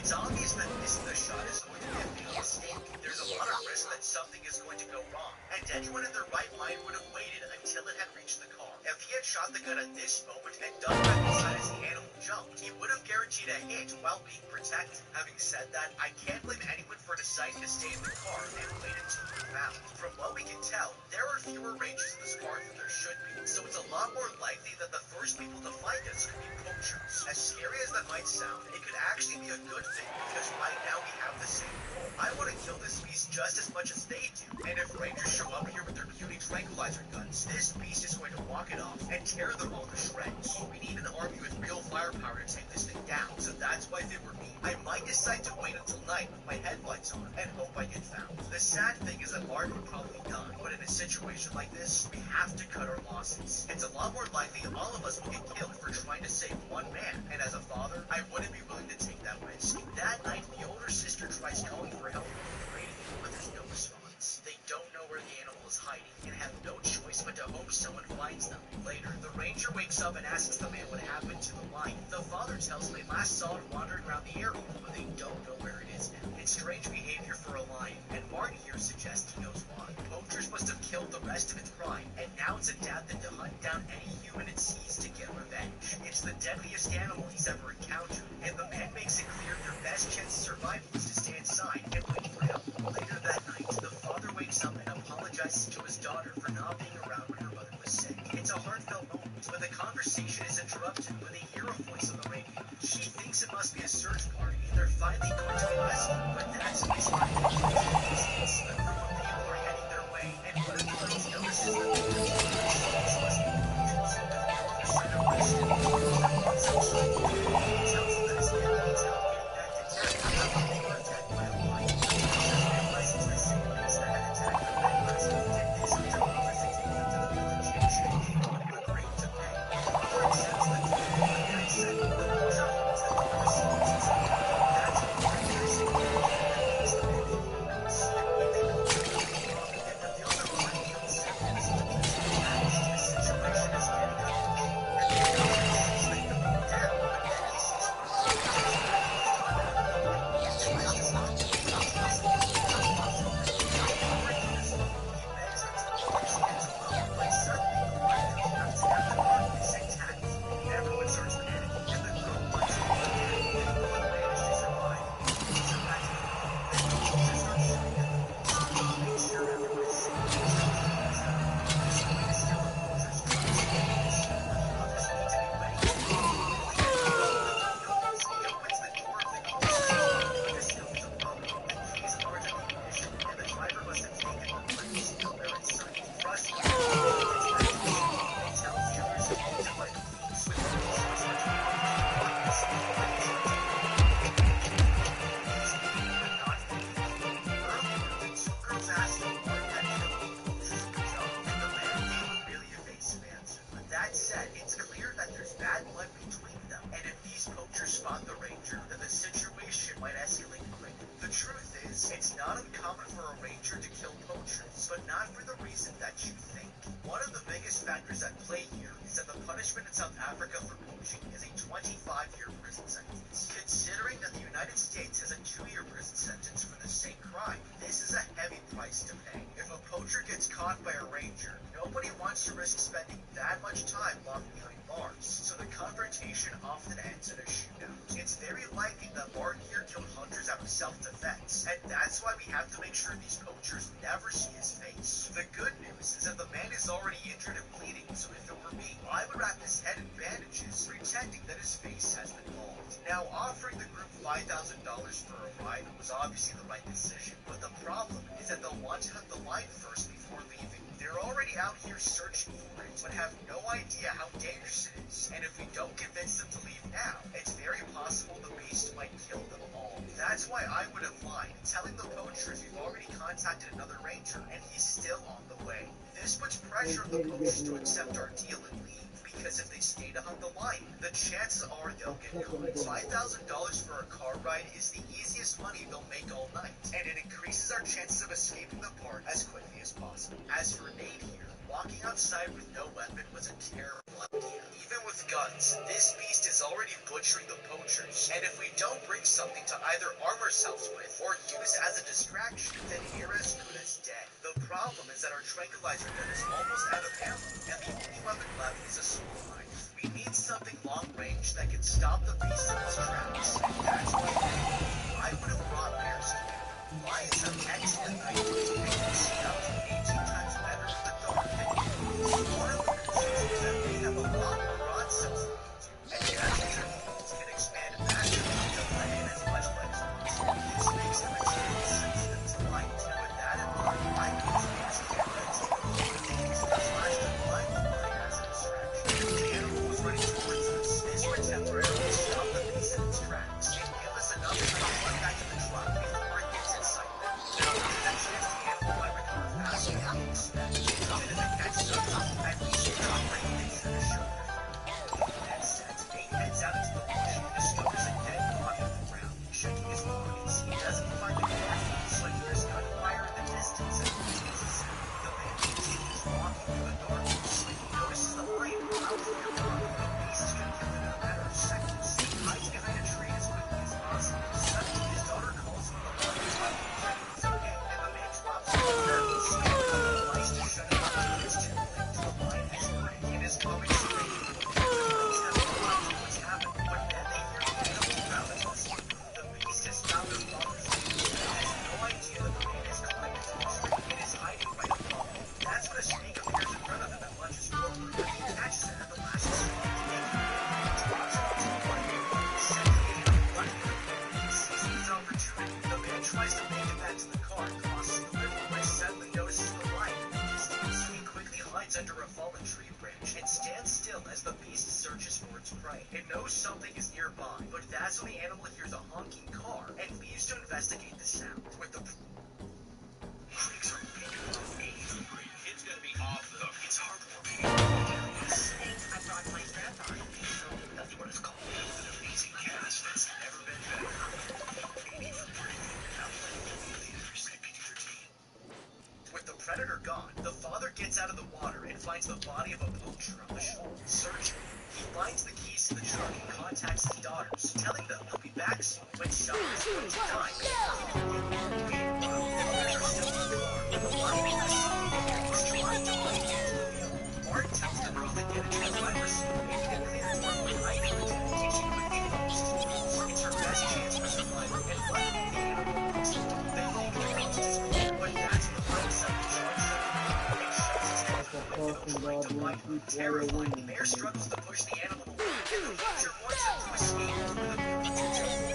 It's obvious that missing the shot is going to be a big mistake. There's a lot of risk that something is going to go wrong, and anyone in their right mind would have waited until it had reached the car. If he had shot the gun at this moment and dug back inside as the animal jumped, he would have guaranteed a hit while being protected. Having said that, I can't blame anyone for deciding to stay in the car and wait until we're found. From what we can tell, there are fewer rangers in this car than there should be, so it's a lot more likely that the first people to find us could be poachers. As scary as that might sound, it could actually be a good thing, because right now we have the same goal. I want to kill this beast just as much as they do, and if rangers show up here with their puny tranquilizer guns, this beast is going to walk it off and tear them all to shreds. We need an army with real firepower to take this thing down, so that's why they were me. I might decide to wait until night with my headlights on and hope I get found. The sad thing is that Martin would probably die, but in a situation like this, we have to cut our losses. It's a lot more likely all of us will get killed for trying to save one man, and as a father, I wouldn't be willing to take that risk. That night, the older sister tries calling for help on the radio, but there's no response. They don't know where the animal is hiding, and have no choice but to hope someone finds them. Later, the ranger wakes up and asks the man what happened to the lion. The father tells him they last saw it wandering around the area, but they don't know where it is now. It's strange behavior for a lion, and Martin here suggests he knows why. Poachers must have killed the rest of its pride, and now it's adapted to hunt down any human it sees to get revenge. It's the deadliest animal he's ever encountered, and the man makes it clear their best chance of survival is to stay inside and wait for help. Later that night, the father wakes up and apologizes to his daughter for not being around when her mother was sick. It's a heartfelt moment, but the conversation is interrupted when they hear a voice on the radio. She thinks it must be a search party, and they're finally going to the rescue, but that's when they start getting close to the distance. A group of people are heading their way, and one of the girls notices that the girls on the streets must be poachers. With no other sign of rescue, the father runs outside the gate. He tells them that his men needs help getting back to town after they were attacked by a lion. The poachers realize it's the same beast that had attacked them that last week, and this is their offers to take them to the village in exchange for money agreed to pay. The father accepts the deal, but that said, the poacher holds that the proceeds is up. That's when the rangers see the video that makes the men furious. When they go to the father, it reveals that Martin killed several of his victims in the past. The situation is getting out of control, and the father insists they put them down, but then he sees one of the poachers grab his daughter out of the way. He tries to stop him, but he tells them to leave the father alone. Ignoring him as well, he begs them to leave his hands alone, but suddenly the lion comes bouncing after Martin is intact. Everyone starts panicking, and the girl runs to the man, and both manage to survive. He leads them back to the car, and the poachers start shooting at the beast. He makes sure everyone is safe, so he leaves them. He's going to steal the poacher's drugs and medicine, but the others need to be ready too. Quickly entering the field, he opens the door of the car safely, but discovers a problem. The keys aren't in the ignition, and the driver must have taken them, but there's nowhere in sight. Frustrated, he gets back to the city and tells the others he's wanted by the police with no choice but to cooperate. Obviously, Martin's going to go along with it, and they go to the police, but not thinking clearly. Earlier, the two girls asked if Martin had killed any poachers in the job, and the man gave a really evasive answer. But that said, it's clear that there's bad blood between them, and if these poachers spot the ranger, then the situation might escalate quickly. The truth is, it's not uncommon for a ranger to kill poachers, but not for the reason that you think. One of the biggest factors at play here is that the punishment in South Africa for poaching is a 25-year prison sentence. Considering that the United States has a 2-year prison sentence for the same crime, this is a heavy price to pay. If a poacher gets caught by a ranger, nobody wants to risk spending that much time locked behind bars, so the confrontation often ends in a shootout. It's very likely that Martin here killed hunters out of self-defense, and that's why we have to make sure these poachers never see his face. The good news is that the man is already injured and bleeding, so if it were me, I would wrap his head in bandages, pretending that his face has been mauled. Now, offering the group $5,000 for a ride was obviously the right decision, but the problem is that they'll want to hunt the lion first before leaving. They're already out here searching for it, but have no idea how dangerous it is, and if we don't convince them to leave now, it's very possible the beast might kill them all. That's why I would have lied, telling the poachers we've already contacted another ranger, and he's still on the way. This puts pressure on the poachers to accept our deal and leave, because if they stay to hunt the lion, the chances are they'll get caught. $5,000 for a car ride is the easiest money they'll make all night, and it increases our chances of escaping the park as quickly as possible. As for Nate here, Walking outside with no weapon was a terrible idea. Even with guns, this beast is already butchering the poachers, and if we don't bring something to either arm ourselves with or use as a distraction, then we're as good as dead. The problem is that our tranquilizer gun is almost out of ammo, and the only weapon left is a small knife. We need something long range that can stop the beast in its tracks, and that's why I would have brought bear skin. Lions have excellent night vision and can see up to 18 times better in the dark than humans. One of the reasons is that they have a lot more rod cells than we do, and capsules their needles can expand massively to let in as much light as possible. This makes them extremely sensitive to light, and with that in mind, I use Bear's camera to take a look at the use of the flash to blind the lion as a distraction. The animal was running towards us. This would temporarily stop the beast in its tracks and give us enough time to run back to the truck before it gets inside them. Now, there's a chance the animal might recover faster than we expect. Even if it catches up to me, at least we can break things that are shown their fight. That said, Nate heads out into the bush and discovers a dead body on the ground. Checking his pockets, he doesn't find the cartridge, but hears gunfire in the distance and makes a sound. The man continues walking through the darkness when he notices the lion pounce near by. The beast should kill him in a matter of seconds. He hides behind a tree as quickly as possible. Suddenly, his daughter calls him on the phone, checking he's okay, and the man drops him. He screams on the device to shut him up, but it's too late. The lion has heard it and is coming straight for him. The girls have no idea what's happening, but then they hear the animal growl at us. The beast has found their father's name and has no idea that the man has climbed into the tree and is hiding right above him. That's when a snake appears in front of him and lunges forward, but he catches it at the last second, making him drops him into the mud, sending the animal running for him. He seizes his opportunity. The man tries to make it back to the car, crossing the river, but suddenly notices the lion in the distance. He quickly hides under a fallen tree branch and stands still as the beast searches for its prey. It knows something is nearby, but that's when the animal hears a honking car and leaves to investigate the sound. With the critics are picking up 83. It's gonna be off the hook. It's heartwarming. Snake, I brought my strap on. So that's what it's called. An amazing cast that's never been better. 80 for pretty. Now playing in the theaters. Rated PG-13. With the predator gone, the father gets out of the water and finds the body of a poacher on the shore. Searching, he finds the keys to the truck and contacts his daughters, telling them he'll be back soon when someone is going to die before he can get there. Meanwhile, the others are still in the car with the lion in the seat and he's trying to break into the vehicle. Martin tells the girl to get into the driver's seat and get clear door with eye contact, and she quickly follows his rules. It's her best chance for survival, and luckily the animal walks in. They think the coast is clear, but that's when the lion suddenly charges at the vehicle and shoves its head through the window trying to bite her. Terrified, the bear struggles to push the animal away, and the poacher warns him to escape through the vehicle.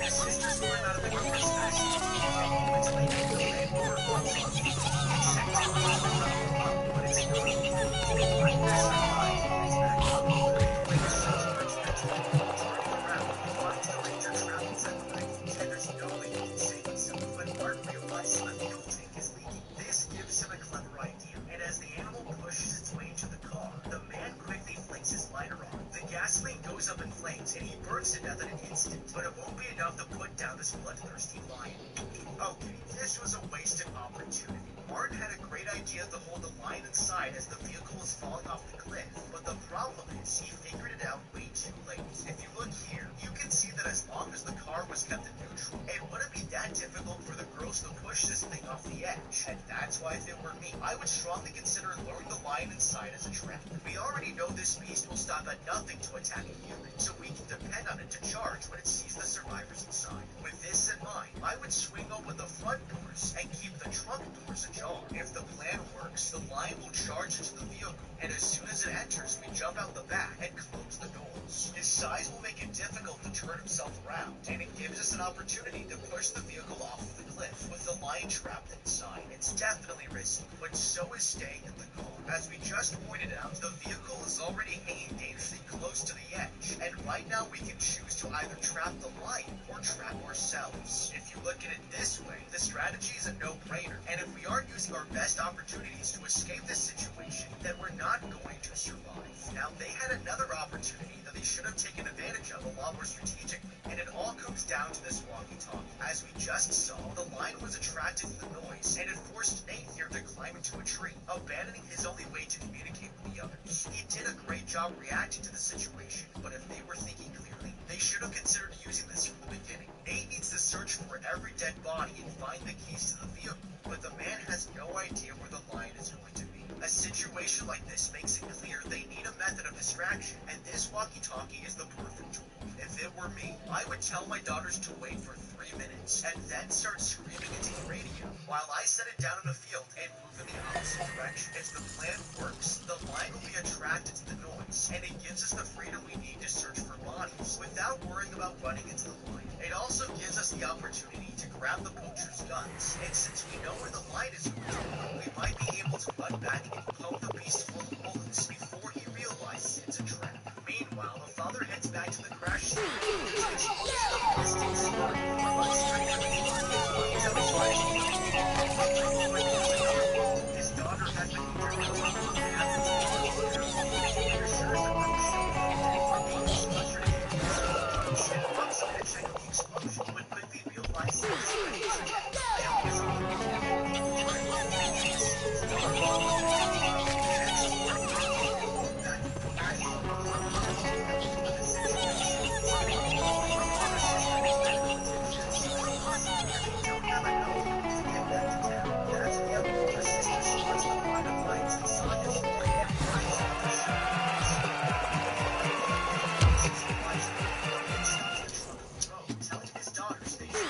His sisters climb out of the car as fast as they can, and moments later, the red door pops off. It sends the poacher running up, but it's not enough. The lion has survived and gets back up. The ranger searches regimentally. Turning around, he finds the ranger trapped inside the wreckage, and there's no way he can save himself. But Mark realizes the fuel tank is leaking. This gives him a clever idea, and as the animal pushes its way into the car, the man quickly flicks his lighter on. The gasoline goes up in flames, and he burns to death in an instant, but it won't be enough to put down this bloodthirsty lion. Okay, this was a wasted opportunity. Martin had a great idea to hold the lion inside as the vehicle was falling off the cliff, but the problem is he figured it out way too late. If you look here, you can see that as long as the car was kept in neutral, it wouldn't be that difficult for the girls to push this thing off the edge, and that's why if it were me, I would strongly consider luring the lion inside as a trap. We already know this beast will stop at nothing to attack a human, so we can depend on it to charge when it sees the survivors inside. With this in mind, I would swing open the front doors and keep the trunk doors ajar. If the plan works, the lion will charge into the vehicle, and as soon as it enters, we jump out the back and close the doors. His size will make it difficult to turn himself around, and it gives us an opportunity to push the vehicle off of the cliff with the lion trapped inside. It's definitely risky, but so is staying in the car. As we just pointed out, the vehicle is already hanging dangerously close to the edge, and right now we can choose to either trap the lion or trap ourselves. If you look at it this way, the strategy is a no-brainer, and if we aren't using our best opportunities to escape this situation, then we're not going to survive. Now, they had another opportunity that they should have taken advantage of a lot more strategically, and it all comes down to this walkie-talkie. As we just saw, the lion was attracted to the noise, and it forced Nate here to climb into a tree, abandoning his only way to communicate with the others. He did a great job reacting to the situation, but if they were thinking clearly, they should have considered using this from the beginning. Nate needs to search for every dead body and find the keys to the vehicle, but the man has no idea where the lion is going to be. A situation like this makes it clear they need a method of distraction, and this walkie-talkie is the perfect tool. If it were me, I would tell my daughters to wait for 3 minutes, and then start screaming into the radio, while I set it down in the field and move in the opposite direction. If the plan works, the lion will be attracted to the noise, and it gives us the freedom we need to search for bodies, without worrying about running into the lion. It also gives us the opportunity to grab the poacher's guns, and since we know where the lion is going to be, we might be able to run back and pump the beast full of bullets before he realizes it's a trap. Meanwhile, the father heads back to the crash scene. There's an explosion of dust and smoke. He runs straight for the truck and finds out his wife is but there's another problem. His daughter has been injured and after the father reassures them that he's still alive. Nate is frustrated and walks away to check out the explosion, but quickly realizes that his wife isn't dead. The family is on the run. His daughter telling his daughters they should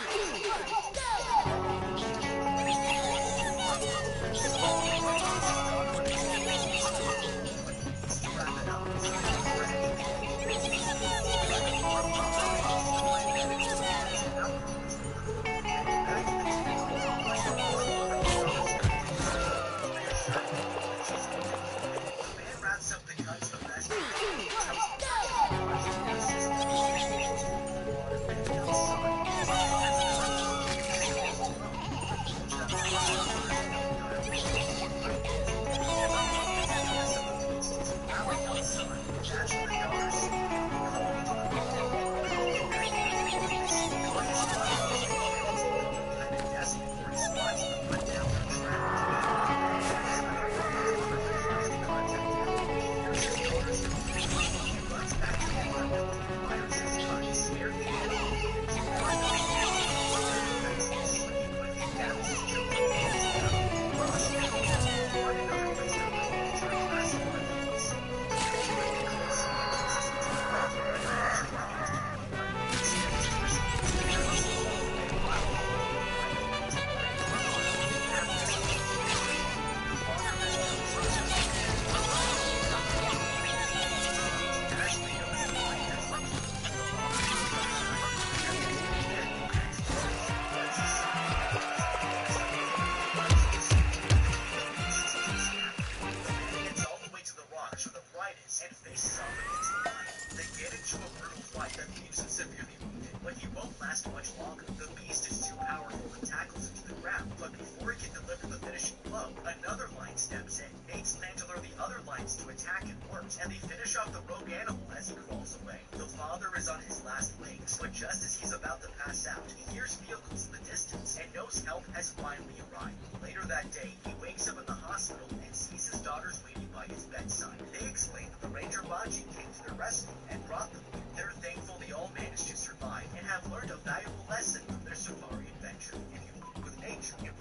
and they finish off the rogue animal as he crawls away. The father is on his last legs, but just as he's about to pass out, he hears vehicles in the distance and knows help has finally arrived. Later that day, he wakes up in the hospital and sees his daughters waiting by his bedside. They explain that the Ranger Baji came to their rescue and brought them. They're thankful they all managed to survive and have learned a valuable lesson from their safari adventure. If you live with nature, you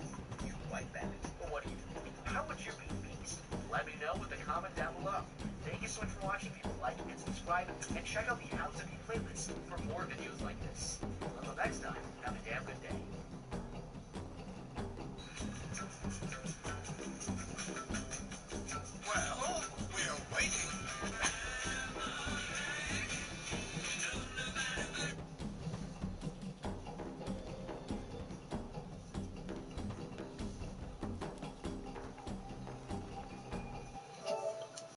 white bandit. But what do you do? How would you be beast? Let me know with a comment down below. Thank you so much for watching. People like and subscribe, and check out the How to Be playlist for more videos like this.